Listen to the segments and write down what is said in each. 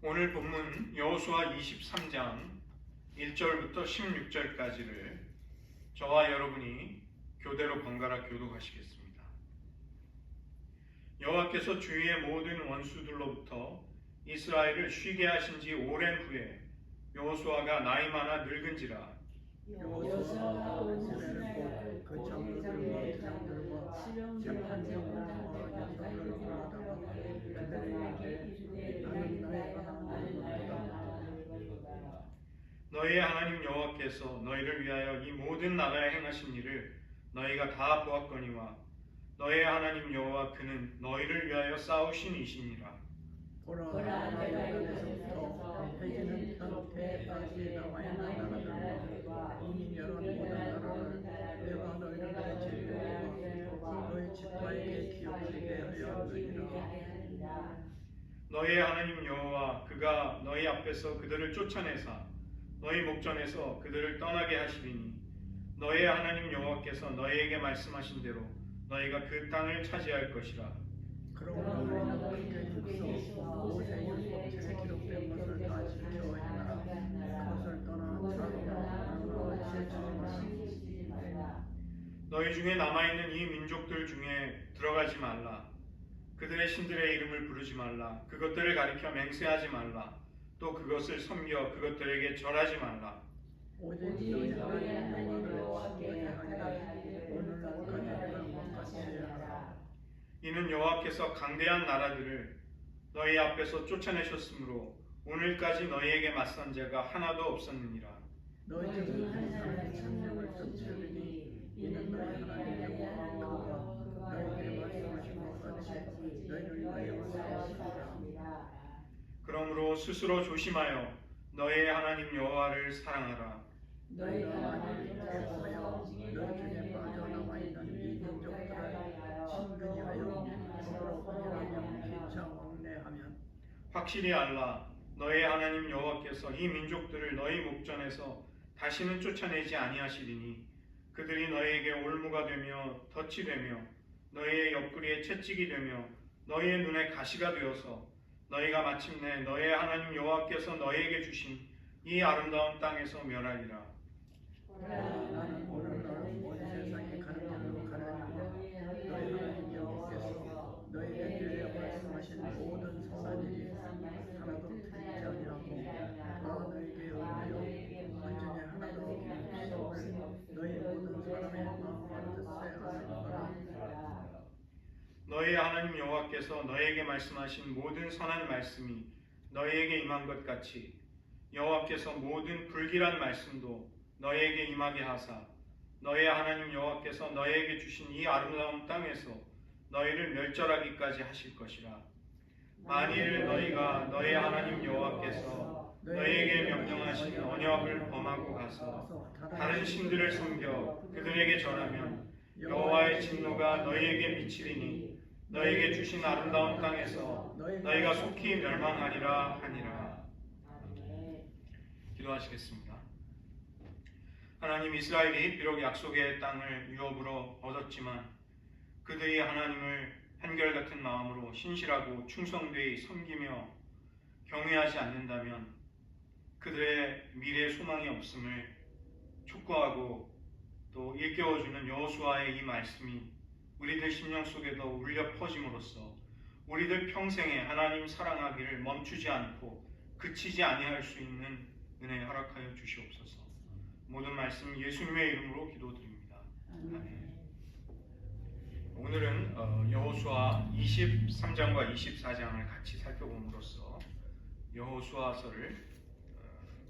오늘 본문 여호수아 23장 1절부터 16절까지를 저와 여러분이 교대로 번갈아 교독하시겠습니다. 여호와께서 주위의 모든 원수들로부터 이스라엘을 쉬게 하신 지 오랜 후에 여호수아가 나이 많아 늙은지라 여호수아가 온 이스라엘 그 장로들과 대장들과 재판장들과 연장들을 불러다가 그들에게 이르되 나는 나의 하나님이로다. 너희의 하나님 여호와께서 너희를 위하여 이 모든 나라에 행하신 일을 너희가 다 보았거니와 너희의 하나님 여호와 그는 너희를 위하여 싸우신 이시니라. 보라 내가 여기서부터 해지는 현태까지 남아있는 나라들과 이미 열한 모든 나라를 내가 너희를 내 진리와 너희 지파에게 기업하게 하였느니라. 너희의 하나님 여호와 그가 너희 앞에서 그들을 쫓아내사 너희 목전에서 그들을 떠나게 하시리니 너희의 하나님 여호와께서 너희에게 말씀하신 대로 너희가 그 땅을 차지할 것이라. 그러므로 너희는 크게 육성 모세 율법책에 기록된 것을 다 지켜 행하라. 그것을 떠나 자기가 실천하지 말라. 너희 중에 남아있는 이 민족들 중에 들어가지 말라. 그들의 신들의 이름을 부르지 말라. 그것들을 가리켜 맹세하지 말라. 또 그것을 섬겨 그것들에게 절하지 말라. 오직 너희 하나님 여호와께 하리라. 오늘 가져갈 것 같이 하라. 이는 여호와께서 강대한 나라들을 너희 앞에서 쫓아내셨으므로 오늘까지 너희에게 맞선 자가 하나도 없었느니라. 너희 중 한 사람이 생명을 쫓으리니 이는 너희 하나님 여호와가 너희에게 말씀하신 것 같이 너희를 위하여 싸우시리라. 그러므로 스스로 조심하여 너희의 하나님 여호와를 사랑하라. 너희가 만일 대보하여 너희 중에 빠져남아있는 이 민족들을 친근히 하여 서로 분열하며 피차 왕래하면 확실히 알라. 너희의 하나님 여호와께서 이 민족들을 너희 목전에서 다시는 쫓아내지 아니하시리니 그들이 너희에게 올무가 되며 덫이 되며 너희의 옆구리에 채찍이 되며 너희의 눈에 가시가 되어서 너희가 마침내 너희의 하나님 여호와께서 너희에게 주신 이 아름다운 땅에서 멸하리라. 나는 오늘 너를 온 세상에 가는 길로 가려니와 너희 하나님 여호와께서 너희에게 위하여 말씀하신 모든 선한 일이 하나도 틀리지 아니하고 다 너희에게 은혜요 완전히 하나도 없음을 너희 모든 사람의 마음과 뜻에 아는 거라. 너희의 하나님 여호와께서 너희에게 말씀하신 모든 선한 말씀이 너희에게 임한 것 같이 여호와께서 모든 불길한 말씀도 너희에게 임하게 하사 너희의 하나님 여호와께서 너희에게 주신 이 아름다운 땅에서 너희를 멸절하기까지 하실 것이라. 만일 너희가 너희의 하나님 여호와께서 너희에게 명령하신 언약을 범하고 가서 다른 신들을 섬겨 그들에게 절하면 여호와의 진노가 너희에게 미치리니 너희에게 주신 아름다운 땅에서 너희가 속히 멸망하리라 하니라. 기도하시겠습니다. 하나님, 이스라엘이 비록 약속의 땅을 유업으로 얻었지만 그들이 하나님을 한결같은 마음으로 신실하고 충성되이 섬기며 경외하지 않는다면 그들의 미래 소망이 없음을 촉구하고 또 일깨워주는 여호수아의 이 말씀이 우리들 심령 속에도 울려 퍼짐으로써 우리들 평생에 하나님 사랑하기를 멈추지 않고 그치지 아니할 수 있는 은혜 허락하여 주시옵소서. 모든 말씀 예수님의 이름으로 기도드립니다. 아멘. 오늘은 여호수아 23장과 24장을 같이 살펴봄으로써 여호수아서를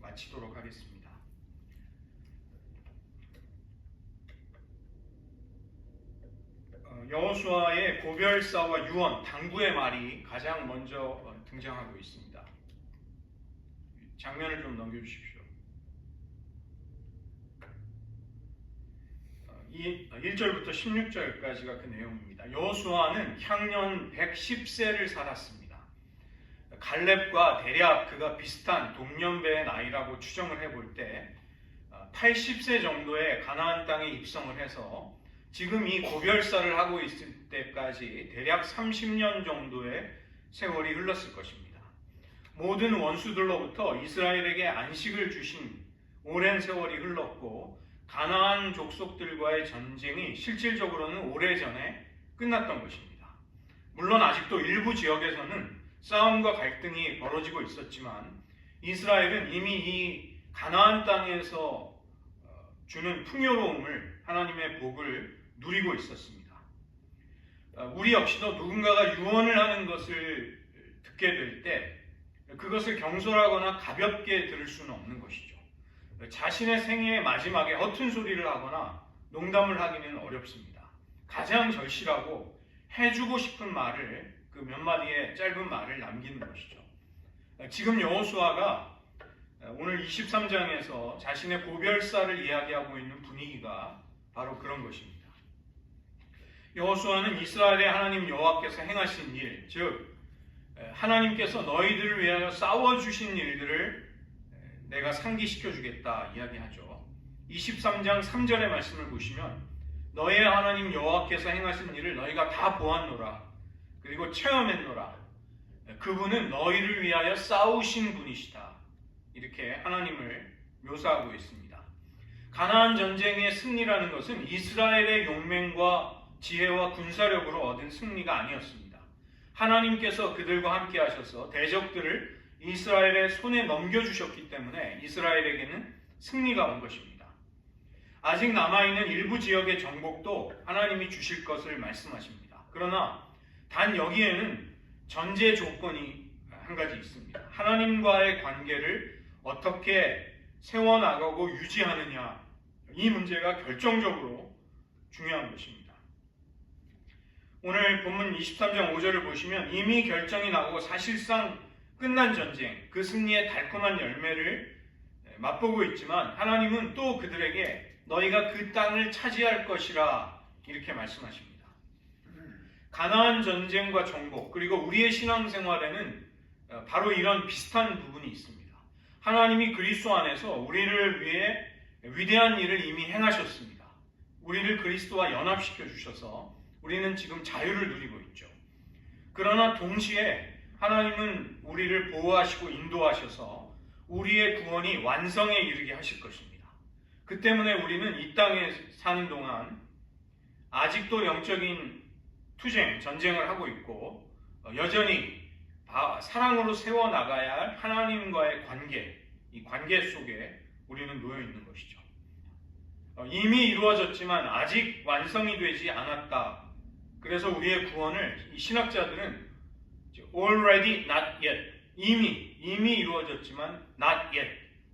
마치도록 하겠습니다. 여호수아의 고별사와 유언, 당부의 말이 가장 먼저 등장하고 있습니다. 장면을 좀 넘겨주십시오. 1절부터 16절까지가 그 내용입니다. 여호수아는 향년 110세를 살았습니다. 갈렙과 대략 그가 비슷한 동년배의 나이라고 추정을 해볼 때 80세 정도의 가나안 땅에 입성을 해서 지금 이 고별사를 하고 있을 때까지 대략 30년 정도의 세월이 흘렀을 것입니다. 모든 원수들로부터 이스라엘에게 안식을 주신 오랜 세월이 흘렀고 가나안 족속들과의 전쟁이 실질적으로는 오래전에 끝났던 것입니다. 물론 아직도 일부 지역에서는 싸움과 갈등이 벌어지고 있었지만 이스라엘은 이미 이 가나안 땅에서 주는 풍요로움을, 하나님의 복을 누리고 있었습니다. 우리 역시도 누군가가 유언을 하는 것을 듣게 될 때 그것을 경솔하거나 가볍게 들을 수는 없는 것이죠. 자신의 생애의 마지막에 허튼 소리를 하거나 농담을 하기는 어렵습니다. 가장 절실하고 해주고 싶은 말을, 그 몇 마디의 짧은 말을 남기는 것이죠. 지금 여호수아가 오늘 23장에서 자신의 고별사를 이야기하고 있는 분위기가 바로 그런 것입니다. 여호수아는 이스라엘의 하나님 여호와께서 행하신 일, 즉 하나님께서 너희들을 위하여 싸워주신 일들을 내가 상기시켜 주겠다 이야기하죠. 23장 3절의 말씀을 보시면 너희의 하나님 여호와께서 행하신 일을 너희가 다 보았노라. 그리고 체험했노라. 그분은 너희를 위하여 싸우신 분이시다. 이렇게 하나님을 묘사하고 있습니다. 가나안 전쟁의 승리라는 것은 이스라엘의 용맹과 지혜와 군사력으로 얻은 승리가 아니었습니다. 하나님께서 그들과 함께 하셔서 대적들을 이스라엘의 손에 넘겨주셨기 때문에 이스라엘에게는 승리가 온 것입니다. 아직 남아있는 일부 지역의 정복도 하나님이 주실 것을 말씀하십니다. 그러나 단 여기에는 전제 조건이 한 가지 있습니다. 하나님과의 관계를 어떻게 세워나가고 유지하느냐, 이 문제가 결정적으로 중요한 것입니다. 오늘 본문 23장 5절을 보시면 이미 결정이 나고 사실상 끝난 전쟁, 그 승리의 달콤한 열매를 맛보고 있지만 하나님은 또 그들에게 너희가 그 땅을 차지할 것이라 이렇게 말씀하십니다. 가나안 전쟁과 정복, 그리고 우리의 신앙생활에는 바로 이런 비슷한 부분이 있습니다. 하나님이 그리스도 안에서 우리를 위해 위대한 일을 이미 행하셨습니다. 우리를 그리스도와 연합시켜 주셔서 우리는 지금 자유를 누리고 있죠. 그러나 동시에 하나님은 우리를 보호하시고 인도하셔서 우리의 구원이 완성에 이르게 하실 것입니다. 그 때문에 우리는 이 땅에 사는 동안 아직도 영적인 투쟁, 전쟁을 하고 있고 여전히 사랑으로 세워나가야 할 하나님과의 관계, 이 관계 속에 우리는 놓여 있는 것이죠. 이미 이루어졌지만 아직 완성이 되지 않았다. 그래서 우리의 구원을 이 신학자들은 already not yet, 이미 이루어졌지만 not yet,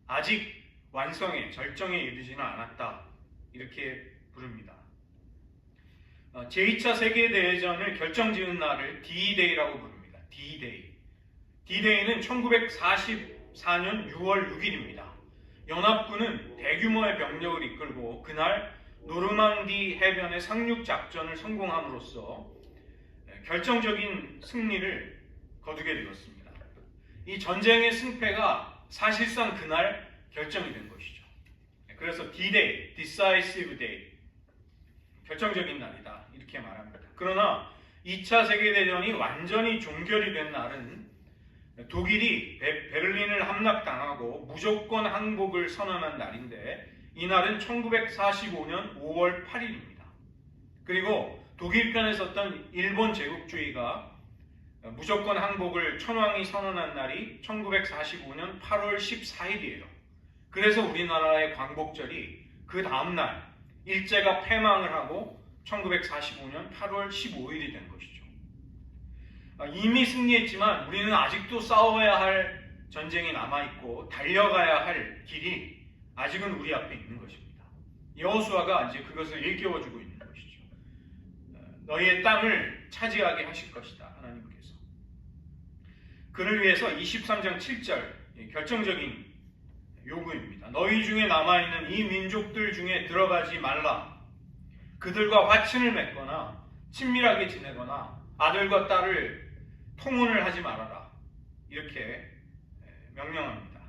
아직 완성에, 절정에 이르지는 않았다. 이렇게 부릅니다. 제2차 세계대전을 결정지은 날을 D-Day라고 부릅니다. D-Day. D-Day는 1944년 6월 6일입니다. 연합군은 대규모의 병력을 이끌고 그날 노르망디 해변의 상륙작전을 성공함으로써 결정적인 승리를 거두게 되었습니다. 이 전쟁의 승패가 사실상 그날 결정이 된 것이죠. 그래서 D-Day, Decisive Day, 결정적인 날이다 이렇게 말합니다. 그러나 2차 세계대전이 완전히 종결이 된 날은 독일이 베를린을 함락당하고 무조건 항복을 선언한 날인데 이 날은 1945년 5월 8일입니다. 그리고 독일 편에 섰던 일본 제국주의가 무조건 항복을 천황이 선언한 날이 1945년 8월 14일이에요. 그래서 우리나라의 광복절이 그 다음날 일제가 패망을 하고 1945년 8월 15일이 된 것이죠. 이미 승리했지만 우리는 아직도 싸워야 할 전쟁이 남아있고 달려가야 할 길이 아직은 우리 앞에 있는 것입니다. 여호수아가 이제 그것을 일깨워주고 있는 것이죠. 너희의 땅을 차지하게 하실 것이다, 하나님께서. 그를 위해서 23장 7절 결정적인 요구입니다. 너희 중에 남아있는 이 민족들 중에 들어가지 말라. 그들과 화친을 맺거나 친밀하게 지내거나 아들과 딸을 통혼을 하지 말아라. 이렇게 명령합니다.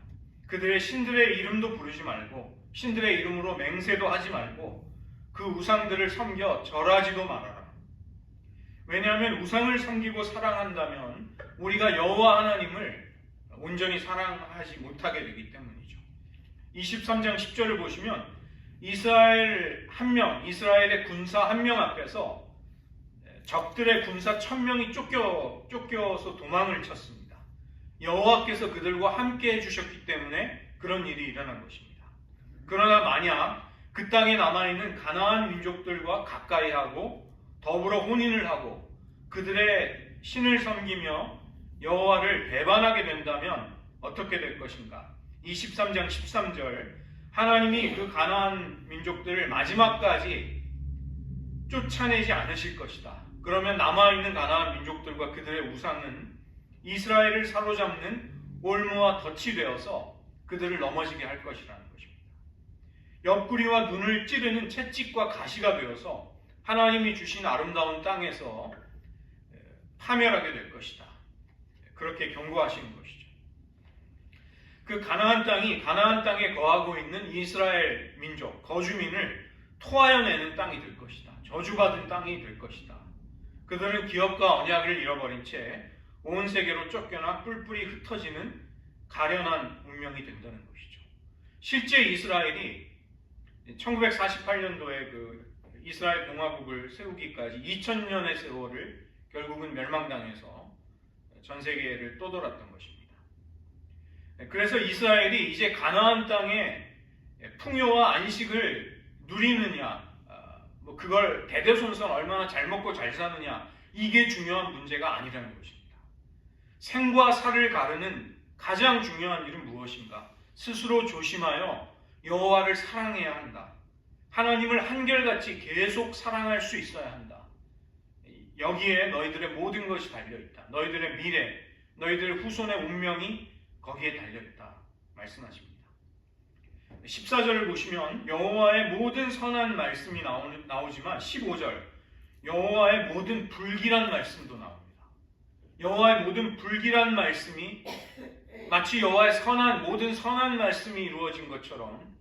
그들의 신들의 이름도 부르지 말고 신들의 이름으로 맹세도 하지 말고 그 우상들을 섬겨 절하지도 말아라. 왜냐하면 우상을 섬기고 사랑한다면 우리가 여호와 하나님을 온 온전히 사랑하지 못하게 되기 때문이죠. 23장 10절을 보시면 이스라엘의 군사 한 명 앞에서 적들의 군사 1000명이 쫓겨서 도망을 쳤습니다. 여호와께서 그들과 함께 해주셨기 때문에 그런 일이 일어난 것입니다. 그러나 만약 그 땅에 남아있는 가나안 민족들과 가까이 하고 더불어 혼인을 하고 그들의 신을 섬기며 여호와를 배반하게 된다면 어떻게 될 것인가? 23장 13절 하나님이 그 가나안 민족들을 마지막까지 쫓아내지 않으실 것이다. 그러면 남아있는 가나안 민족들과 그들의 우상은 이스라엘을 사로잡는 올무와 덫이 되어서 그들을 넘어지게 할 것이라는 것입니다. 옆구리와 눈을 찌르는 채찍과 가시가 되어서 하나님이 주신 아름다운 땅에서 파멸하게 될 것이다. 그렇게 경고하시는 것이죠. 그 가나안 땅에 거하고 있는 이스라엘 민족, 거주민을 토하여내는 땅이 될 것이다. 저주받은 땅이 될 것이다. 그들은 기업과 언약을 잃어버린 채 온 세계로 쫓겨나 뿔뿔이 흩어지는 가련한 운명이 된다는 것이죠. 실제 이스라엘이 1948년도에 그 이스라엘 공화국을 세우기까지 2000년의 세월을 결국은 멸망당해서 전 세계를 떠돌았던 것입니다. 그래서 이스라엘이 이제 가나안 땅의 풍요와 안식을 누리느냐, 그걸 대대손손 얼마나 잘 먹고 잘 사느냐, 이게 중요한 문제가 아니라는 것입니다. 생과 사를 가르는 가장 중요한 일은 무엇인가? 스스로 조심하여 여호와를 사랑해야 한다. 하나님을 한결같이 계속 사랑할 수 있어야 한다. 여기에 너희들의 모든 것이 달려있다. 너희들의 미래, 너희들의 후손의 운명이 거기에 달려있다 말씀하십니다. 14절을 보시면 여호와의 모든 선한 말씀이 나오지만 15절 여호와의 모든 불길한 말씀도 나옵니다. 여호와의 모든 불길한 말씀이 마치 여호와의 모든 선한 말씀이 이루어진 것처럼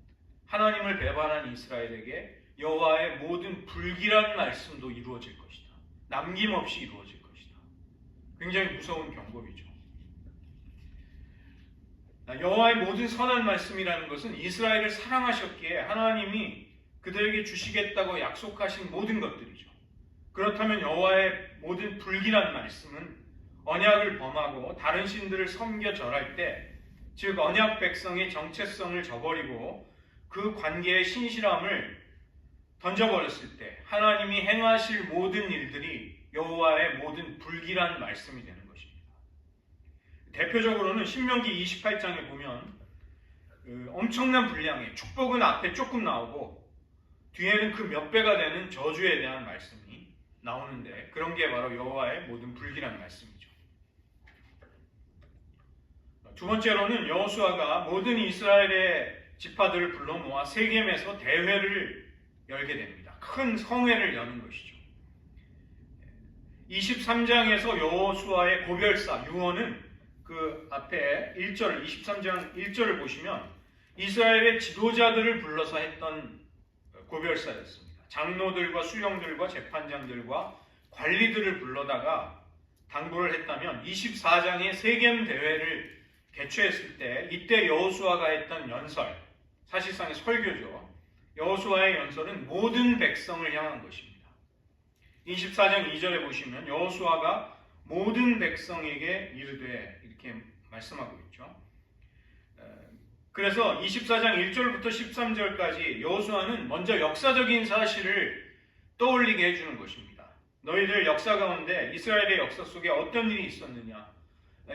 하나님을 배반한 이스라엘에게 여호와의 모든 불길한 말씀도 이루어질 것이다. 남김없이 이루어질 것이다. 굉장히 무서운 경고이죠. 여호와의 모든 선한 말씀이라는 것은 이스라엘을 사랑하셨기에 하나님이 그들에게 주시겠다고 약속하신 모든 것들이죠. 그렇다면 여호와의 모든 불길한 말씀은 언약을 범하고 다른 신들을 섬겨 절할 때, 즉 언약 백성의 정체성을 저버리고 그 관계의 신실함을 던져버렸을 때 하나님이 행하실 모든 일들이 여호와의 모든 불길한 말씀이 되는 것입니다. 대표적으로는 신명기 28장에 보면 엄청난 분량의 축복은 앞에 조금 나오고 뒤에는 그 몇 배가 되는 저주에 대한 말씀이 나오는데, 그런 게 바로 여호와의 모든 불길한 말씀이죠. 두 번째로는 여호수아가 모든 이스라엘의 지파들을 불러 모아 세겜에서 대회를 열게 됩니다. 큰 성회를 여는 것이죠. 23장에서 여호수아의 고별사 유언은 그 앞에 23장 1절을 보시면 이스라엘의 지도자들을 불러서 했던 고별사였습니다. 장로들과 수령들과 재판장들과 관리들을 불러다가 당부를 했다면 24장의 세겜 대회를 개최했을 때 이때 여호수아가 했던 연설, 사실상의 설교죠. 여호수아의 연설은 모든 백성을 향한 것입니다. 24장 2절에 보시면 여호수아가 모든 백성에게 이르되 이렇게 말씀하고 있죠. 그래서 24장 1절부터 13절까지 여호수아는 먼저 역사적인 사실을 떠올리게 해주는 것입니다. 너희들 역사 가운데 이스라엘의 역사 속에 어떤 일이 있었느냐,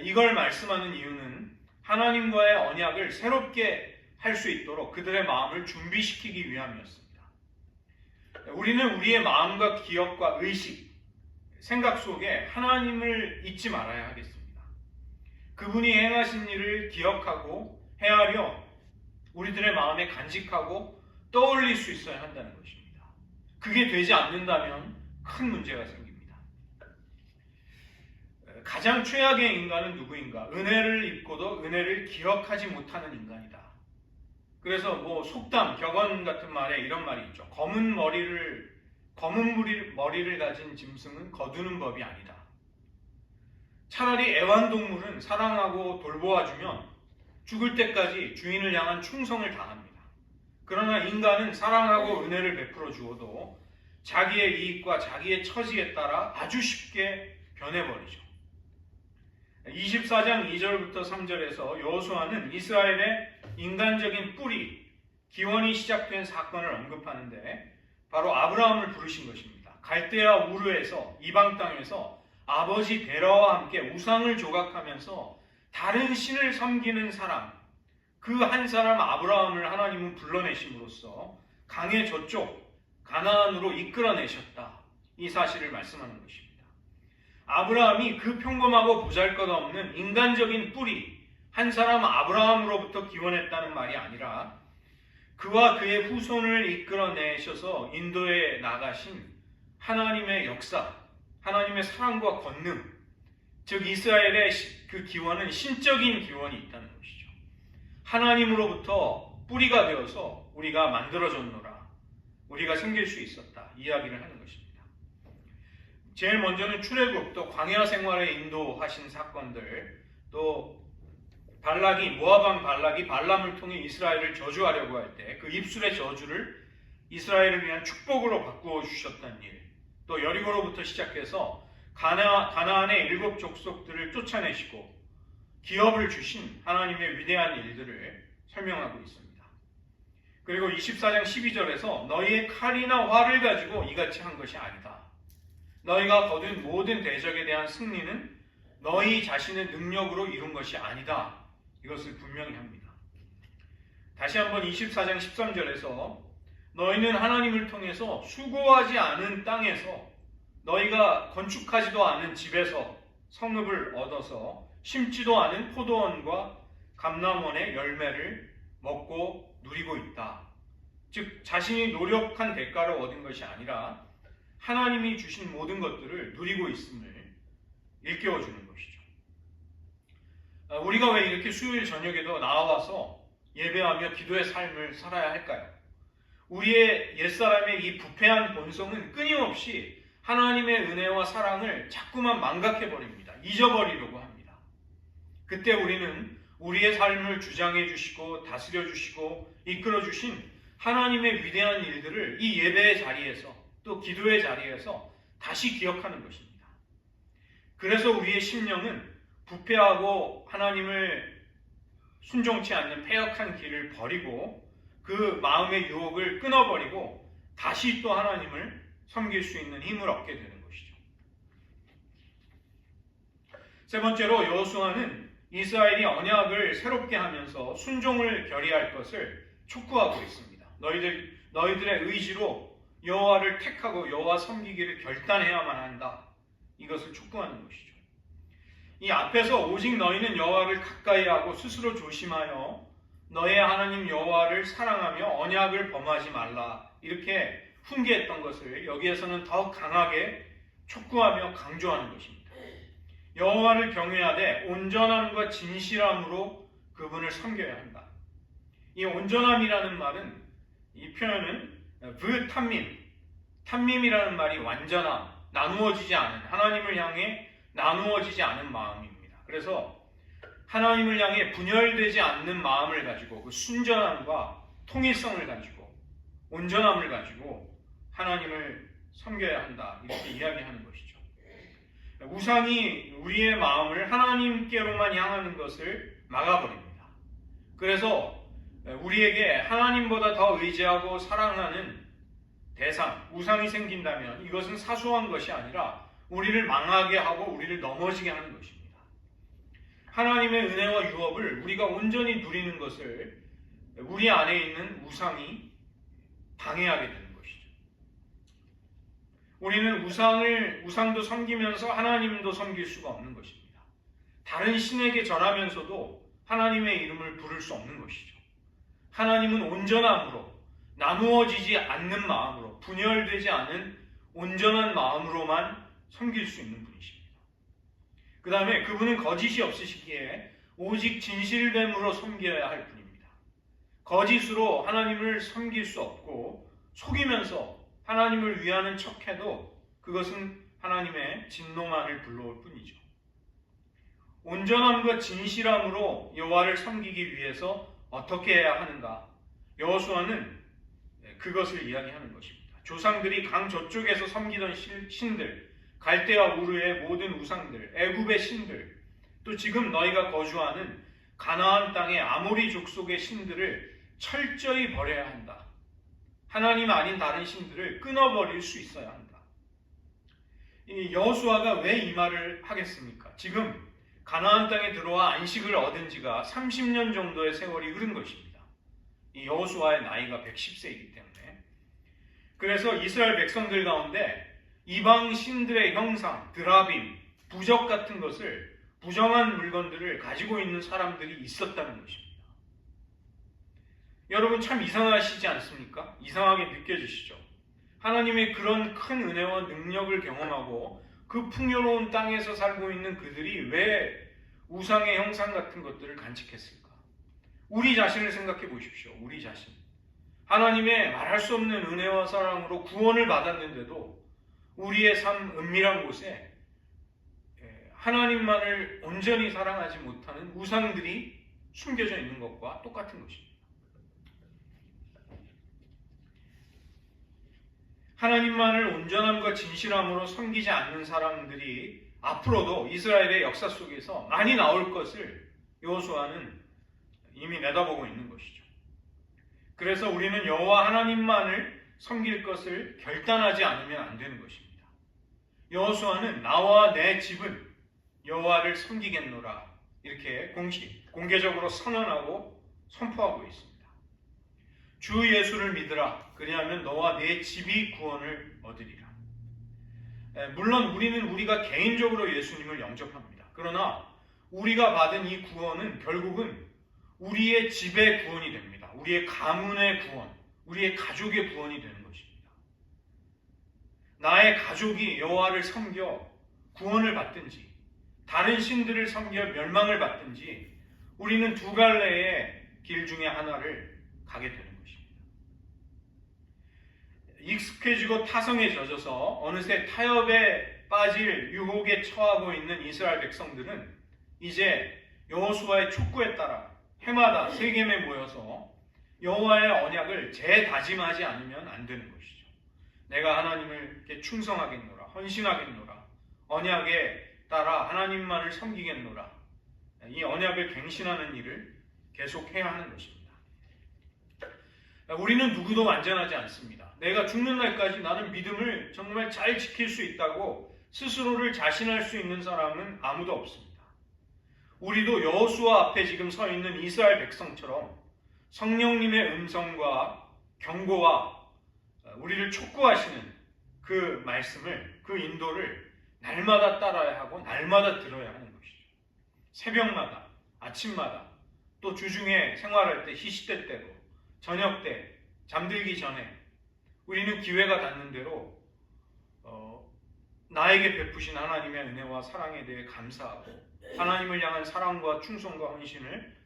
이걸 말씀하는 이유는 하나님과의 언약을 새롭게 할 수 있도록 그들의 마음을 준비시키기 위함이었습니다. 우리는 우리의 마음과 기억과 의식, 생각 속에 하나님을 잊지 말아야 하겠습니다. 그분이 행하신 일을 기억하고 헤아려 우리들의 마음에 간직하고 떠올릴 수 있어야 한다는 것입니다. 그게 되지 않는다면 큰 문제가 생깁니다. 가장 최악의 인간은 누구인가? 은혜를 입고도 은혜를 기억하지 못하는 인간이다. 그래서 속담, 격언 같은 말에 이런 말이 있죠. 검은 머리를 가진 짐승은 거두는 법이 아니다. 차라리 애완동물은 사랑하고 돌보아주면 죽을 때까지 주인을 향한 충성을 다합니다. 그러나 인간은 사랑하고 은혜를 베풀어 주어도 자기의 이익과 자기의 처지에 따라 아주 쉽게 변해버리죠. 24장 2절부터 3절에서 여호수아는 이스라엘의 인간적인 뿌리, 기원이 시작된 사건을 언급하는데 바로 아브라함을 부르신 것입니다. 갈대아 우르에서 이방 땅에서 아버지 데라와 함께 우상을 조각하면서 다른 신을 섬기는 사람, 그 한 사람 아브라함을 하나님은 불러내심으로써 강의 저쪽 가나안으로 이끌어내셨다. 이 사실을 말씀하는 것입니다. 아브라함이 그 평범하고 보잘것없는 인간적인 뿌리, 한 사람 아브라함으로부터 기원했다는 말이 아니라 그와 그의 후손을 이끌어내셔서 인도에 나가신 하나님의 역사, 하나님의 사랑과 권능, 즉 이스라엘의 그 기원은 신적인 기원이 있다는 것이죠. 하나님으로부터 뿌리가 되어서 우리가 만들어졌노라, 우리가 생길 수 있었다, 이야기를 하는 것입니다. 제일 먼저는 출애굽, 또 광야 생활에 인도하신 사건들, 또 발락이, 모압 발락이 발람을 통해 이스라엘을 저주하려고 할 때 그 입술의 저주를 이스라엘을 위한 축복으로 바꾸어 주셨다는 일, 또 여리고로부터 시작해서 가나안의 7 족속들을 쫓아내시고 기업을 주신 하나님의 위대한 일들을 설명하고 있습니다. 그리고 24장 12절에서 너희의 칼이나 활을 가지고 이같이 한 것이 아니다. 너희가 거둔 모든 대적에 대한 승리는 너희 자신의 능력으로 이룬 것이 아니다. 이것을 분명히 합니다. 다시 한번 24장 13절에서 너희는 하나님을 통해서 수고하지 않은 땅에서, 너희가 건축하지도 않은 집에서 성읍을 얻어서 심지도 않은 포도원과 감람원의 열매를 먹고 누리고 있다. 즉 자신이 노력한 대가를 얻은 것이 아니라 하나님이 주신 모든 것들을 누리고 있음을 일깨워주는 것이죠. 우리가 왜 이렇게 수요일 저녁에도 나와서 예배하며 기도의 삶을 살아야 할까요? 우리의 옛사람의 이 부패한 본성은 끊임없이 하나님의 은혜와 사랑을 자꾸만 망각해버립니다. 잊어버리려고 합니다. 그때 우리는 우리의 삶을 주장해 주시고 다스려 주시고 이끌어 주신 하나님의 위대한 일들을 이 예배의 자리에서, 또 기도의 자리에서 다시 기억하는 것입니다. 그래서 우리의 심령은 부패하고 하나님을 순종치 않는 패역한 길을 버리고 그 마음의 유혹을 끊어버리고 다시 또 하나님을 섬길 수 있는 힘을 얻게 되는 것이죠. 세 번째로 여호수아는 이스라엘이 언약을 새롭게 하면서 순종을 결의할 것을 촉구하고 있습니다. 너희들의 의지로 여호와를 택하고 여호와 섬기기를 결단해야만 한다. 이것을 촉구하는 것이죠. 이 앞에서 오직 너희는 여호와를 가까이 하고 스스로 조심하여 너의 하나님 여호와를 사랑하며 언약을 범하지 말라. 이렇게 훈계했던 것을 여기에서는 더욱 강하게 촉구하며 강조하는 것입니다. 여호와를 경외하되 온전함과 진실함으로 그분을 섬겨야 한다. 이 온전함이라는 말은, 이 표현은 탐밈이라는 말이 완전함, 나누어지지 않은, 하나님을 향해 나누어지지 않은 마음입니다. 그래서 하나님을 향해 분열되지 않는 마음을 가지고 그 순전함과 통일성을 가지고 온전함을 가지고 하나님을 섬겨야 한다. 이렇게 이야기하는 것이죠. 우상이 우리의 마음을 하나님께로만 향하는 것을 막아버립니다. 그래서 우리에게 하나님보다 더 의지하고 사랑하는 대상, 우상이 생긴다면 이것은 사소한 것이 아니라 우리를 망하게 하고 우리를 넘어지게 하는 것입니다. 하나님의 은혜와 유업을 우리가 온전히 누리는 것을 우리 안에 있는 우상이 방해하게 되는 것이죠. 우리는 우상도 섬기면서 하나님도 섬길 수가 없는 것입니다. 다른 신에게 절하면서도 하나님의 이름을 부를 수 없는 것이죠. 하나님은 온전함으로, 나누어지지 않는 마음으로, 분열되지 않은 온전한 마음으로만 섬길 수 있는 분이십니다. 그 다음에 그분은 거짓이 없으시기에 오직 진실됨으로 섬겨야 할 분입니다. 거짓으로 하나님을 섬길 수 없고 속이면서 하나님을 위하는 척해도 그것은 하나님의 진노만을 불러올 뿐이죠. 온전함과 진실함으로 여호와를 섬기기 위해서 어떻게 해야 하는가? 여호수아는 그것을 이야기하는 것입니다. 조상들이 강 저쪽에서 섬기던 신들, 갈대아 우르의 모든 우상들, 애굽의 신들, 또 지금 너희가 거주하는 가나안 땅의 아모리 족속의 신들을 철저히 버려야 한다. 하나님 아닌 다른 신들을 끊어버릴 수 있어야 한다. 이 여호수아가 왜 이 말을 하겠습니까? 지금 가나안 땅에 들어와 안식을 얻은 지가 30년 정도의 세월이 흐른 것입니다. 이 여호수아의 나이가 110세이기 때문에. 그래서 이스라엘 백성들 가운데 이방 신들의 형상, 드라빔, 부적 같은 것을, 부정한 물건들을 가지고 있는 사람들이 있었다는 것입니다. 여러분 참 이상하시지 않습니까? 이상하게 느껴지시죠? 하나님의 그런 큰 은혜와 능력을 경험하고 그 풍요로운 땅에서 살고 있는 그들이 왜 우상의 형상 같은 것들을 간직했을까? 우리 자신을 생각해 보십시오. 우리 자신. 하나님의 말할 수 없는 은혜와 사랑으로 구원을 받았는데도 우리의 삶 은밀한 곳에 하나님만을 온전히 사랑하지 못하는 우상들이 숨겨져 있는 것과 똑같은 것입니다. 하나님만을 온전함과 진실함으로 섬기지 않는 사람들이 앞으로도 이스라엘의 역사 속에서 많이 나올 것을 여호수아는 이미 내다보고 있는 것이죠. 그래서 우리는 여호와 하나님만을 섬길 것을 결단하지 않으면 안 되는 것입니다. 여호수아는 나와 내 집은 여호와를 섬기겠노라 이렇게 공개적으로 선언하고 선포하고 있습니다. 주 예수를 믿으라. 그리하면 너와 네 집이 구원을 얻으리라. 물론 우리는 우리가 개인적으로 예수님을 영접합니다. 그러나 우리가 받은 이 구원은 결국은 우리의 집의 구원이 됩니다. 우리의 가문의 구원, 우리의 가족의 구원이 되는 것입니다. 나의 가족이 여호와를 섬겨 구원을 받든지 다른 신들을 섬겨 멸망을 받든지 우리는 두 갈래의 길 중에 하나를 가게 되는 것입니다. 익숙해지고 타성에 젖어서 어느새 타협에 빠질 유혹에 처하고 있는 이스라엘 백성들은 이제 여호수아의 촉구에 따라 해마다 세겜에 모여서 여호와의 언약을 재다짐하지 않으면 안 되는 것이죠. 내가 하나님을 충성하겠노라, 헌신하겠노라, 언약에 따라 하나님만을 섬기겠노라, 이 언약을 갱신하는 일을 계속해야 하는 것입니다. 우리는 누구도 완전하지 않습니다. 내가 죽는 날까지 나는 믿음을 정말 잘 지킬 수 있다고 스스로를 자신할 수 있는 사람은 아무도 없습니다. 우리도 여호수아 앞에 지금 서 있는 이스라엘 백성처럼 성령님의 음성과 경고와 우리를 촉구하시는 그 말씀을, 그 인도를 날마다 따라야 하고 날마다 들어야 하는 것이죠. 새벽마다, 아침마다, 또 주중에 생활할 때, 시시때 때로, 저녁 때, 잠들기 전에 우리는 기회가 닿는 대로 나에게 베푸신 하나님의 은혜와 사랑에 대해 감사하고 하나님을 향한 사랑과 충성과 헌신을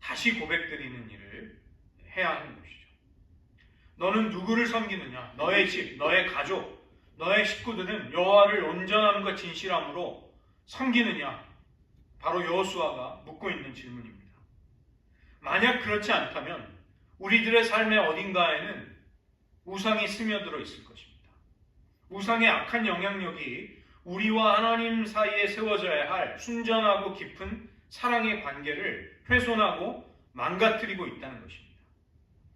다시 고백드리는 일을 해야 하는 것이죠. 너는 누구를 섬기느냐? 너의 집, 너의 가족, 너의 식구들은 여호와를 온전함과 진실함으로 섬기느냐? 바로 여호수아가 묻고 있는 질문입니다. 만약 그렇지 않다면 우리들의 삶의 어딘가에는 우상이 스며들어 있을 것입니다. 우상의 악한 영향력이 우리와 하나님 사이에 세워져야 할 순전하고 깊은 사랑의 관계를 훼손하고 망가뜨리고 있다는 것입니다.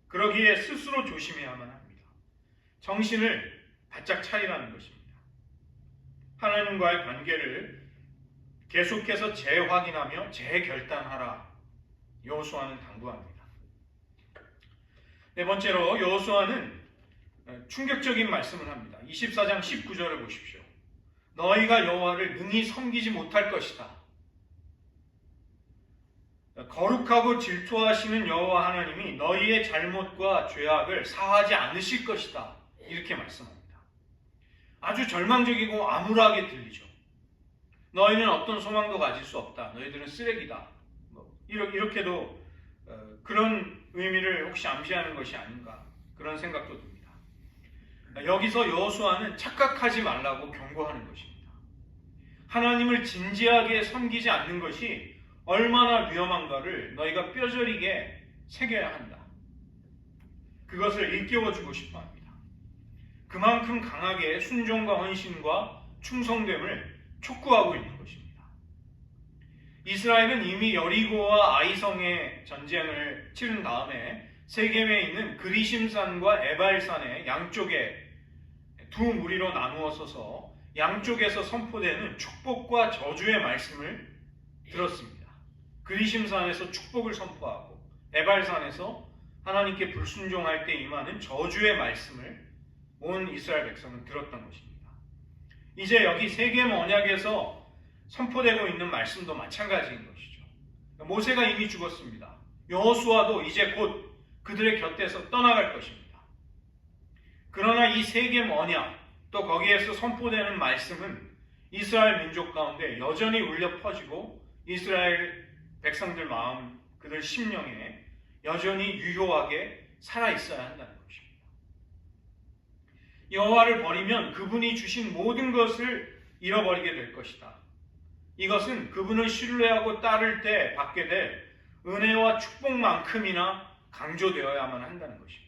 그러기에 스스로 조심해야만 합니다. 정신을 바짝 차리라는 것입니다. 하나님과의 관계를 계속해서 재확인하며 재결단하라. 여호수아는 당부합니다. 네 번째로 여호수아는 충격적인 말씀을 합니다. 24장 19절을 보십시오. 너희가 여호와를 능히 섬기지 못할 것이다. 거룩하고 질투하시는 여호와 하나님이 너희의 잘못과 죄악을 사하지 않으실 것이다. 이렇게 말씀합니다. 아주 절망적이고 암울하게 들리죠. 너희는 어떤 소망도 가질 수 없다. 너희들은 쓰레기다. 이렇게도 그런 의미를 혹시 암시하는 것이 아닌가 그런 생각도 듭니다. 여기서 여호수아는 착각하지 말라고 경고하는 것입니다. 하나님을 진지하게 섬기지 않는 것이 얼마나 위험한가를 너희가 뼈저리게 새겨야 한다. 그것을 일깨워주고 싶어 합니다. 그만큼 강하게 순종과 헌신과 충성됨을 촉구하고 있는 것입니다. 이스라엘은 이미 여리고와 아이성의 전쟁을 치른 다음에 세겜에 있는 그리심산과 에발산의 양쪽에 두 무리로 나누어 서서 양쪽에서 선포되는 축복과 저주의 말씀을 들었습니다. 그리심산에서 축복을 선포하고 에발산에서 하나님께 불순종할 때 임하는 저주의 말씀을 온 이스라엘 백성은 들었던 것입니다. 이제 여기 세겜 언약에서 선포되고 있는 말씀도 마찬가지인 것이죠. 모세가 이미 죽었습니다. 여호수아도 이제 곧 그들의 곁에서 떠나갈 것입니다. 그러나 이 세겜 언약 또 거기에서 선포되는 말씀은 이스라엘 민족 가운데 여전히 울려 퍼지고 이스라엘 백성들 마음, 그들 심령에 여전히 유효하게 살아있어야 한다는 것입니다. 여호와를 버리면 그분이 주신 모든 것을 잃어버리게 될 것이다. 이것은 그분을 신뢰하고 따를 때 받게 될 은혜와 축복만큼이나 강조되어야만 한다는 것입니다.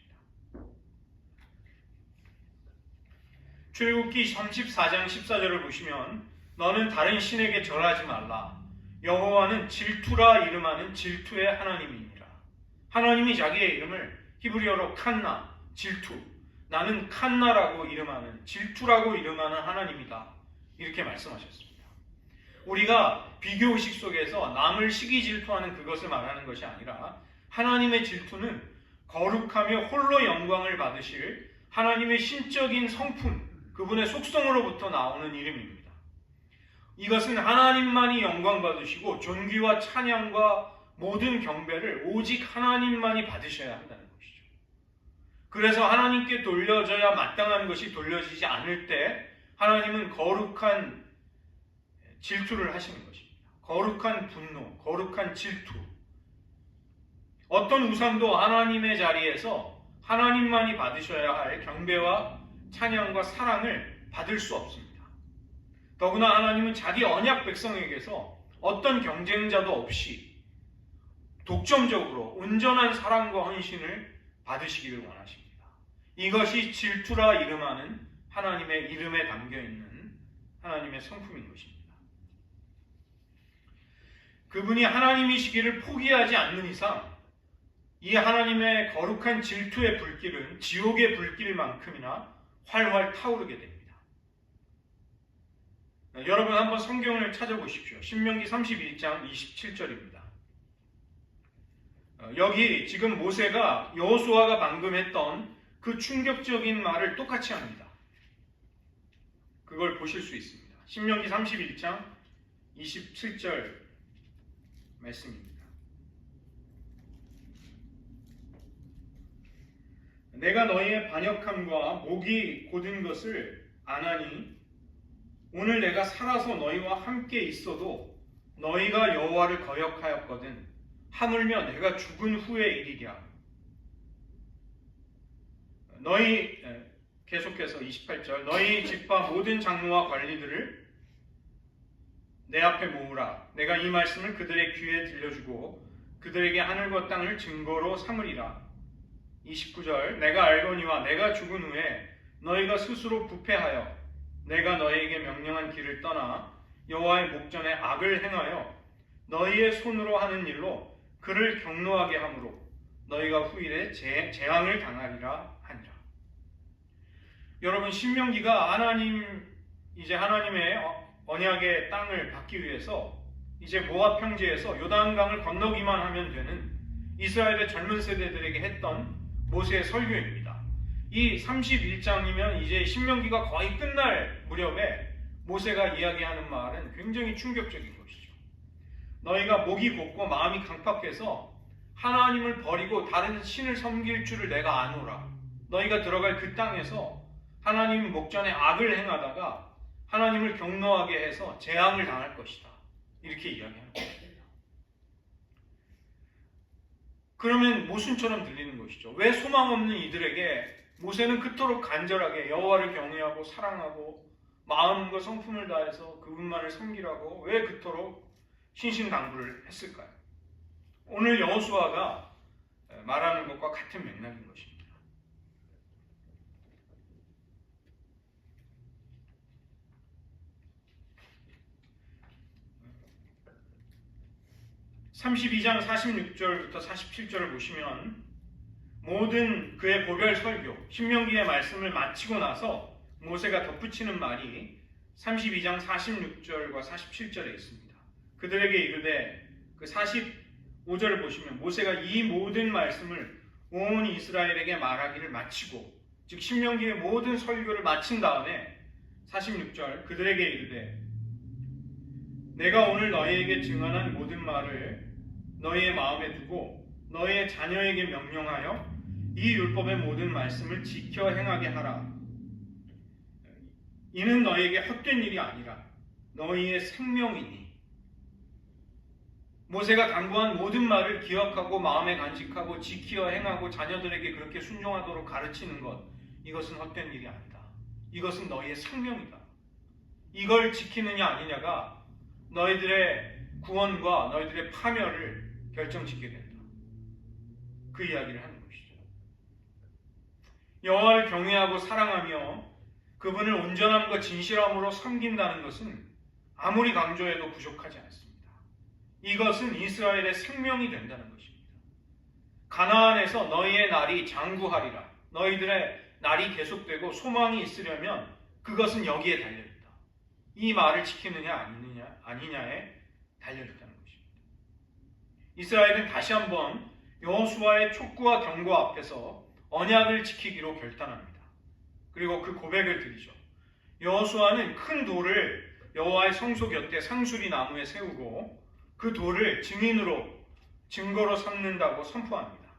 출애굽기 34장 14절을 보시면 너는 다른 신에게 절하지 말라. 여호와는 질투라 이름하는 질투의 하나님이니라. 하나님이 자기의 이름을 히브리어로 칸나, 질투, 나는 칸나라고 이름하는, 질투라고 이름하는 하나님이다. 이렇게 말씀하셨습니다. 우리가 비교의식 속에서 남을 시기 질투하는 그것을 말하는 것이 아니라 하나님의 질투는 거룩하며 홀로 영광을 받으실 하나님의 신적인 성품, 그분의 속성으로부터 나오는 이름입니다. 이것은 하나님만이 영광 받으시고 존귀와 찬양과 모든 경배를 오직 하나님만이 받으셔야 한다는 것이죠. 그래서 하나님께 돌려져야 마땅한 것이 돌려지지 않을 때 하나님은 거룩한 질투를 하시는 것입니다. 거룩한 분노, 거룩한 질투. 어떤 우상도 하나님의 자리에서 하나님만이 받으셔야 할 경배와 찬양과 사랑을 받을 수 없습니다. 더구나 하나님은 자기 언약 백성에게서 어떤 경쟁자도 없이 독점적으로 온전한 사랑과 헌신을 받으시기를 원하십니다. 이것이 질투라 이름하는 하나님의 이름에 담겨있는 하나님의 성품인 것입니다. 그분이 하나님이시기를 포기하지 않는 이상 이 하나님의 거룩한 질투의 불길은 지옥의 불길만큼이나 활활 타오르게 됩니다. 여러분 한번 성경을 찾아보십시오. 신명기 31장 27절입니다. 여기 지금 모세가 여호수아가 방금 했던 그 충격적인 말을 똑같이 합니다. 그걸 보실 수 있습니다. 신명기 31장 27절 말씀입니다. 내가 너희의 반역함과 목이 곧은 것을 아나니 오늘 내가 살아서 너희와 함께 있어도 너희가 여호와를 거역하였거든 하물며 내가 죽은 후의 일이랴. 너희 계속해서 28절 너희 집과 모든 장로와 관리들을 내 앞에 모으라. 내가 이 말씀을 그들의 귀에 들려주고 그들에게 하늘과 땅을 증거로 삼으리라. 29절 내가 알거니와 내가 죽은 후에 너희가 스스로 부패하여 내가 너희에게 명령한 길을 떠나 여호와의 목전에 악을 행하여 너희의 손으로 하는 일로 그를 경노하게 함으로 너희가 후일에 재앙을 당하리라 하니라. 여러분 신명기가 하나님의 언약의 땅을 받기 위해서 이제 모압 평지에서 요단강을 건너기만 하면 되는 이스라엘의 젊은 세대들에게 했던 모세의 설교입니다. 이 31장이면 이제 신명기가 거의 끝날 무렵에 모세가 이야기하는 말은 굉장히 충격적인 것이죠. 너희가 목이 곧고 마음이 강팍해서 하나님을 버리고 다른 신을 섬길 줄을 내가 아노라. 너희가 들어갈 그 땅에서 하나님 목전에 악을 행하다가 하나님을 경노하게 해서 재앙을 당할 것이다. 이렇게 이야기하는 것입니다. 그러면 모순처럼 들리는 것이죠. 왜 소망 없는 이들에게 모세는 그토록 간절하게 여호와를 경외하고 사랑하고 마음과 성품을 다해서 그분만을 섬기라고 왜 그토록 신신당부를 했을까요? 오늘 여호수아가 말하는 것과 같은 맥락인 것입니다. 32장 46절부터 47절을 보시면 모든 그의 고별 설교, 신명기의 말씀을 마치고 나서 모세가 덧붙이는 말이 32장 46절과 47절에 있습니다. 그들에게 이르되, 그 45절을 보시면 모세가 이 모든 말씀을 온 이스라엘에게 말하기를 마치고, 즉 신명기의 모든 설교를 마친 다음에 46절 그들에게 이르되, 내가 오늘 너희에게 증언한 모든 말을 너희의 마음에 두고 너희의 자녀에게 명령하여 이 율법의 모든 말씀을 지켜 행하게 하라. 이는 너희에게 헛된 일이 아니라 너희의 생명이니. 모세가 당부한 모든 말을 기억하고 마음에 간직하고 지키어 행하고 자녀들에게 그렇게 순종하도록 가르치는 것, 이것은 헛된 일이 아니다. 이것은 너희의 생명이다. 이걸 지키느냐 아니냐가 너희들의 구원과 너희들의 파멸을 결정짓게 된다. 그 이야기를 하는 것이죠. 여호와를 경외하고 사랑하며 그분을 온전함과 진실함으로 섬긴다는 것은 아무리 강조해도 부족하지 않습니다. 이것은 이스라엘의 생명이 된다는 것입니다. 가나안에서 너희의 날이 장구하리라. 너희들의 날이 계속되고 소망이 있으려면 그것은 여기에 달려있다. 이 말을 지키느냐 아니냐에 달려있다는 것입니다. 이스라엘은 다시 한번 여호수아의 촉구와 경고 앞에서 언약을 지키기로 결단합니다. 그리고 그 고백을 드리죠. 여호수아는 큰 돌을 여호와의 성소 곁에 상수리 나무에 세우고 그 돌을 증거로 삼는다고 선포합니다.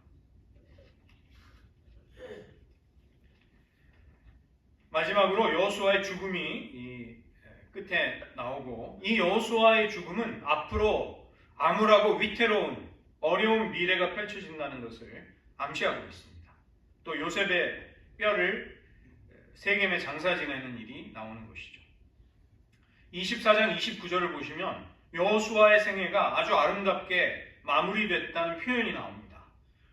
마지막으로 여호수아의 죽음이 이 끝에 나오고, 이 여호수아의 죽음은 앞으로 암울하고 위태로운 어려운 미래가 펼쳐진다는 것을 암시하고 있습니다. 또 요셉의 뼈를 세겜에 장사 지내는 일이 나오는 것이죠. 24장 29절을 보시면 여호수아의 생애가 아주 아름답게 마무리됐다는 표현이 나옵니다.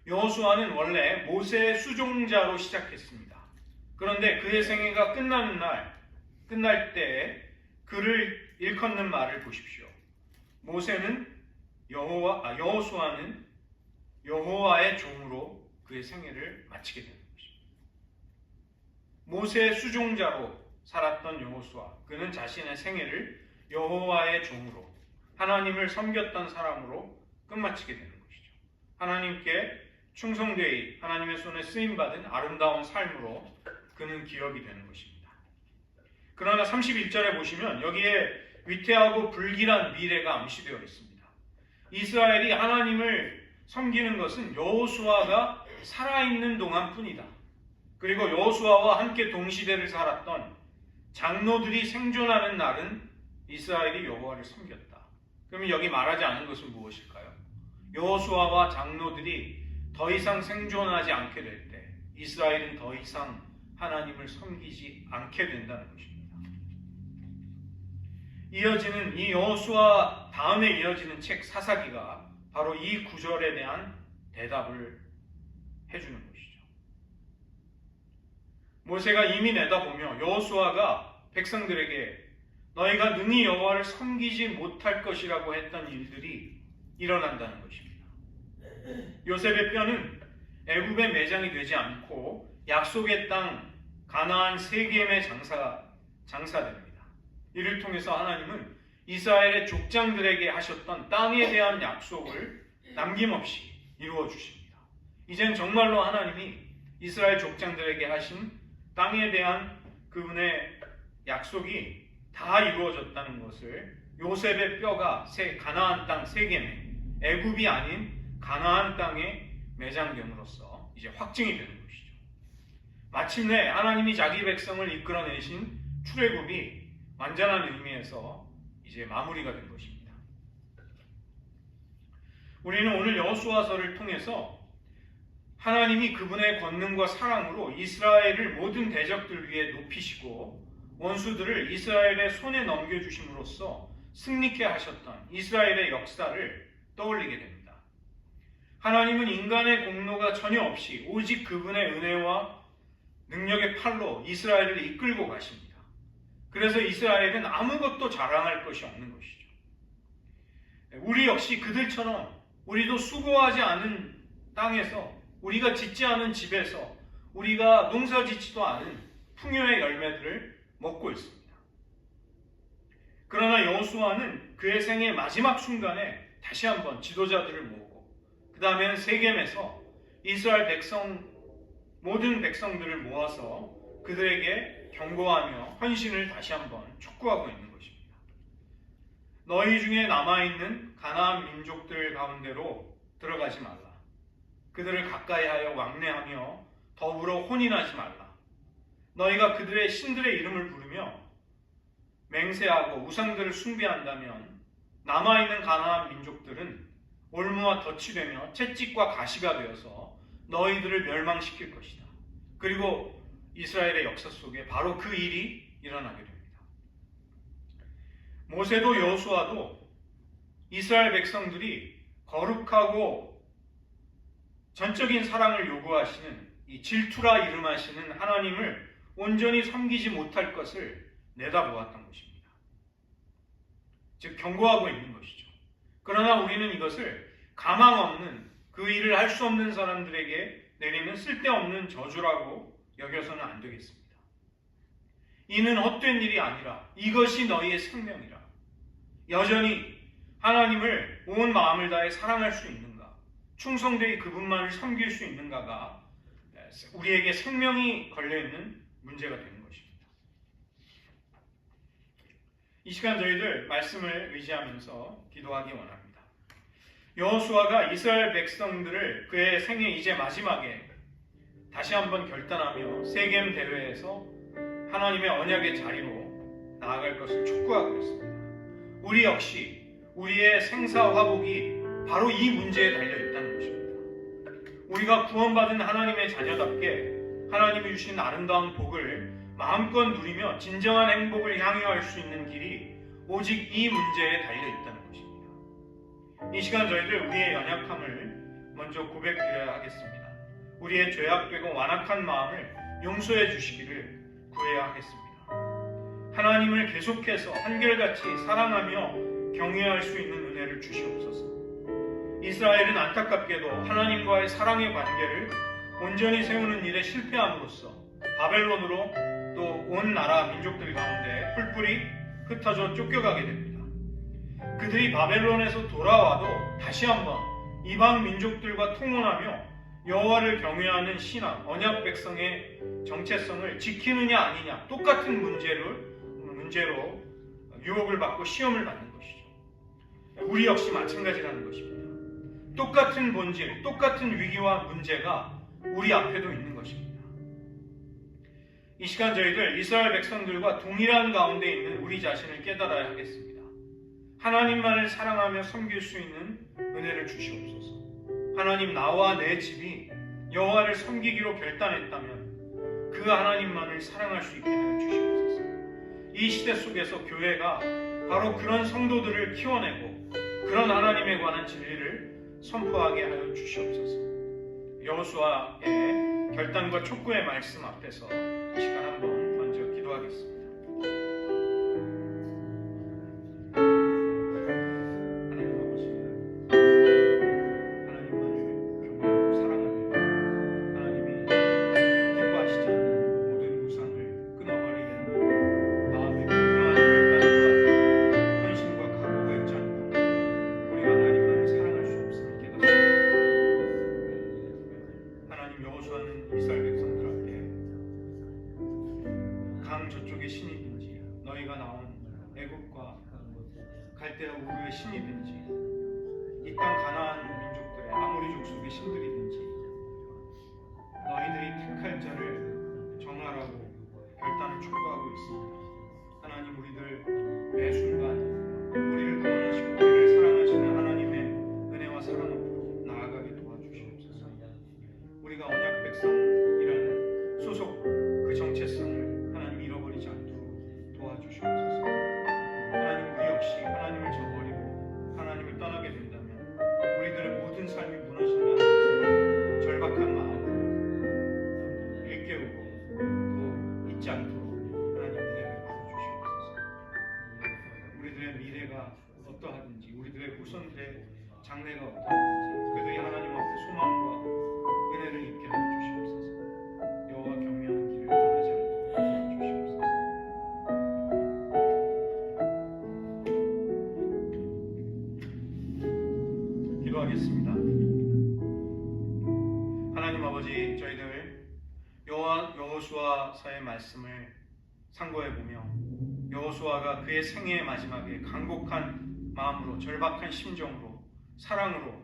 여호수아는 원래 모세의 수종자로 시작했습니다. 그런데 그의 생애가 끝날 때 그를 일컫는 말을 보십시오. 여호수아는 여호와의 종으로 그의 생애를 마치게 되는 것입니다. 모세의 수종자로 살았던 여호수아, 그는 자신의 생애를 여호와의 종으로, 하나님을 섬겼던 사람으로 끝마치게 되는 것이죠. 하나님께 충성되이 하나님의 손에 쓰임받은 아름다운 삶으로 그는 기억이 되는 것입니다. 그러나 31절에 보시면 여기에 위태하고 불길한 미래가 암시되어 있습니다. 이스라엘이 하나님을 섬기는 것은 여호수아가 살아있는 동안뿐이다. 그리고 여호수아와 함께 동시대를 살았던 장로들이 생존하는 날은 이스라엘이 여호와를 섬겼다. 그러면 여기 말하지 않은 것은 무엇일까요? 여호수아와 장로들이 더 이상 생존하지 않게 될 때 이스라엘은 더 이상 하나님을 섬기지 않게 된다는 것입니다. 이어지는 이 여호수아 다음에 이어지는 책 사사기가 바로 이 구절에 대한 대답을 해주는 것이죠. 모세가 이미 내다보며 여호수아가 백성들에게 너희가 능히 여호와를 섬기지 못할 것이라고 했던 일들이 일어난다는 것입니다. 요셉의 뼈는 애굽의 매장이 되지 않고 약속의 땅 가나안 세겜에 장사됩니다. 이를 통해서 하나님은 이스라엘의 족장들에게 하셨던 땅에 대한 약속을 남김없이 이루어 주십니다. 이젠 정말로 하나님이 이스라엘 족장들에게 하신 땅에 대한 그분의 약속이 다 이루어졌다는 것을 요셉의 뼈가 가나안 땅 세겜에, 애굽이 아닌 가나안 땅에 매장됨으로써 이제 확증이 되는 것이죠. 마침내 하나님이 자기 백성을 이끌어내신 출애굽이 완전한 의미에서 이제 마무리가 된 것입니다. 우리는 오늘 여호수아서를 통해서 하나님이 그분의 권능과 사랑으로 이스라엘을 모든 대적들 위에 높이시고 원수들을 이스라엘의 손에 넘겨주심으로써 승리케 하셨던 이스라엘의 역사를 떠올리게 됩니다. 하나님은 인간의 공로가 전혀 없이 오직 그분의 은혜와 능력의 팔로 이스라엘을 이끌고 가십니다. 그래서 이스라엘은 아무것도 자랑할 것이 없는 것이죠. 우리 역시 그들처럼 우리도 수고하지 않은 땅에서, 우리가 짓지 않은 집에서, 우리가 농사 짓지도 않은 풍요의 열매들을 먹고 있습니다. 그러나 여호수아는 그의 생의 마지막 순간에 다시 한번 지도자들을 모으고 그 다음에는 세겜에서 이스라엘 모든 백성들을 모아서 그들에게 경고하며 헌신을 다시 한번 촉구하고 있는 것입니다. 너희 중에 남아있는 가나안 민족들 가운데로 들어가지 말라. 그들을 가까이하여 왕래하며 더불어 혼인하지 말라. 너희가 그들의 신들의 이름을 부르며 맹세하고 우상들을 숭배한다면 남아있는 가나안 민족들은 올무와 덫이 되며 채찍과 가시가 되어서 너희들을 멸망시킬 것이다. 그리고 이스라엘의 역사 속에 바로 그 일이 일어나게 됩니다. 모세도 여호수아도 이스라엘 백성들이 거룩하고 전적인 사랑을 요구하시는 이 질투라 이름하시는 하나님을 온전히 섬기지 못할 것을 내다보았던 것입니다. 즉 경고하고 있는 것이죠. 그러나 우리는 이것을 가망 없는, 그 일을 할 수 없는 사람들에게 내리는 쓸데없는 저주라고 여겨서는 안 되겠습니다. 이는 헛된 일이 아니라 이것이 너희의 생명이라. 여전히 하나님을 온 마음을 다해 사랑할 수 있는가, 충성되이 그분만을 섬길 수 있는가가 우리에게 생명이 걸려있는 문제가 되는 것입니다. 이 시간 저희들 말씀을 의지하면서 기도하기 원합니다. 여호수아가 이스라엘 백성들을 그의 생애 이제 마지막에 다시 한번 결단하며 세겜 대회에서 하나님의 언약의 자리로 나아갈 것을 촉구하고 있습니다. 우리 역시 우리의 생사화복이 바로 이 문제에 달려있다는 것입니다. 우리가 구원받은 하나님의 자녀답게 하나님이 주신 아름다운 복을 마음껏 누리며 진정한 행복을 향유할 수 있는 길이 오직 이 문제에 달려있다는 것입니다. 이 시간 저희들 우리의 연약함을 먼저 고백드려야 하겠습니다. 우리의 죄악되고 완악한 마음을 용서해 주시기를 구해야 하겠습니다. 하나님을 계속해서 한결같이 사랑하며 경외할 수 있는 은혜를 주시옵소서. 이스라엘은 안타깝게도 하나님과의 사랑의 관계를 온전히 세우는 일에 실패함으로써 바벨론으로 또 온 나라 민족들 가운데 뿔뿔이 흩어져 쫓겨가게 됩니다. 그들이 바벨론에서 돌아와도 다시 한번 이방 민족들과 통혼하며 여호와를 경외하는 신앙, 언약 백성의 정체성을 지키느냐 아니냐 똑같은 문제로 유혹을 받고 시험을 받는 것이죠. 우리 역시 마찬가지라는 것입니다. 똑같은 본질, 똑같은 위기와 문제가 우리 앞에도 있는 것입니다. 이 시간 저희들 이스라엘 백성들과 동일한 가운데 있는 우리 자신을 깨달아야 하겠습니다. 하나님만을 사랑하며 섬길 수 있는 은혜를 주시옵소서. 하나님, 나와 내 집이 여호와를 섬기기로 결단했다면 그 하나님만을 사랑할 수 있게 하여 주시옵소서. 이 시대 속에서 교회가 바로 그런 성도들을 키워내고 그런 하나님에 관한 진리를 선포하게 하여 주시옵소서. 여호수아의 결단과 촉구의 말씀 앞에서 이 시간 한번 먼저 기도하겠습니다. 저쪽의 신이든지 너희가 나온 애굽과 갈대아 우르의 신이든지 이 땅 가나안 민족들의 아모리 족속의 신들이든지 너희들이 택할 자를 정하라고 결단을 촉구하고 있습니다. 하나님, 우리들 매 순간 우리를 구원하시고 우리를 사랑하시는 하나님의 은혜와 사랑 앞으로 나아가게 도와주시옵소서. 우리가 언약 백성이라는 소속 그 정체성을 잃어버리지 않도록 여호수아서의 말씀을 상고해 보며 여호수아가 그의 생애의 마지막에 간곡한 마음으로 절박한 심정으로 사랑으로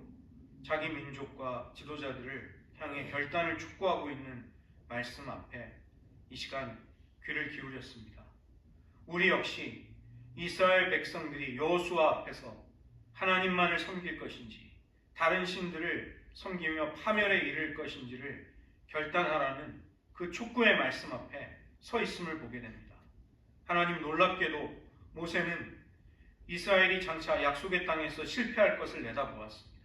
자기 민족과 지도자들을 향해 결단을 촉구하고 있는 말씀 앞에 이 시간 귀를 기울였습니다. 우리 역시 이스라엘 백성들이 여호수아 앞에서 하나님만을 섬길 것인지 다른 신들을 섬기며 파멸에 이를 것인지를 결단하라는 그 촉구의 말씀 앞에 서 있음을 보게 됩니다. 하나님 놀랍게도 모세는 이스라엘이 장차 약속의 땅에서 실패할 것을 내다보았습니다.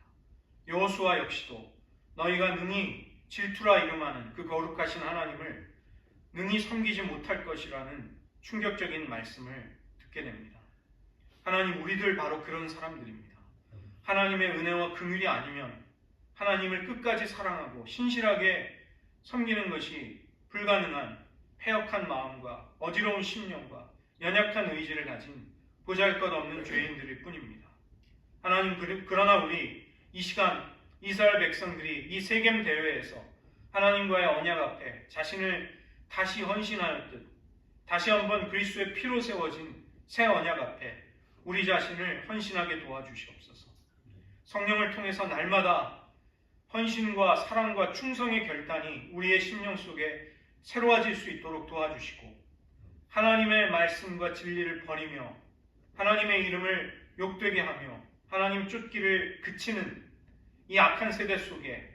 여호수아 역시도 너희가 능히 질투라 이름하는 그 거룩하신 하나님을 능히 섬기지 못할 것이라는 충격적인 말씀을 듣게 됩니다. 하나님, 우리들 바로 그런 사람들입니다. 하나님의 은혜와 긍휼이 아니면 하나님을 끝까지 사랑하고 신실하게 섬기는 것이 불가능한 패역한 마음과 어지러운 심령과 연약한 의지를 가진 보잘것없는 죄인들일 뿐입니다. 하나님, 그러나 우리 이 시간 이스라엘 백성들이 이 세겜 대회에서 하나님과의 언약 앞에 자신을 다시 헌신하였듯 다시 한번 그리스도의 피로 세워진 새 언약 앞에 우리 자신을 헌신하게 도와주시옵소서. 성령을 통해서 날마다 헌신과 사랑과 충성의 결단이 우리의 심령 속에 새로워질 수 있도록 도와주시고 하나님의 말씀과 진리를 버리며 하나님의 이름을 욕되게 하며 하나님 쫓기를 그치는 이 악한 세대 속에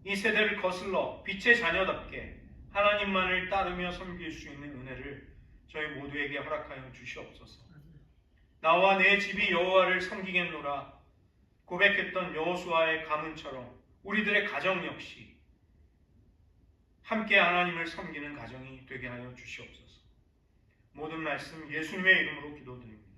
이 세대를 거슬러 빛의 자녀답게 하나님만을 따르며 섬길 수 있는 은혜를 저희 모두에게 허락하여 주시옵소서. 나와 내 집이 여호와를 섬기겠노라 고백했던 여호수아의 가문처럼 우리들의 가정 역시 함께 하나님을 섬기는 가정이 되게 하여 주시옵소서. 모든 말씀 예수님의 이름으로 기도드립니다.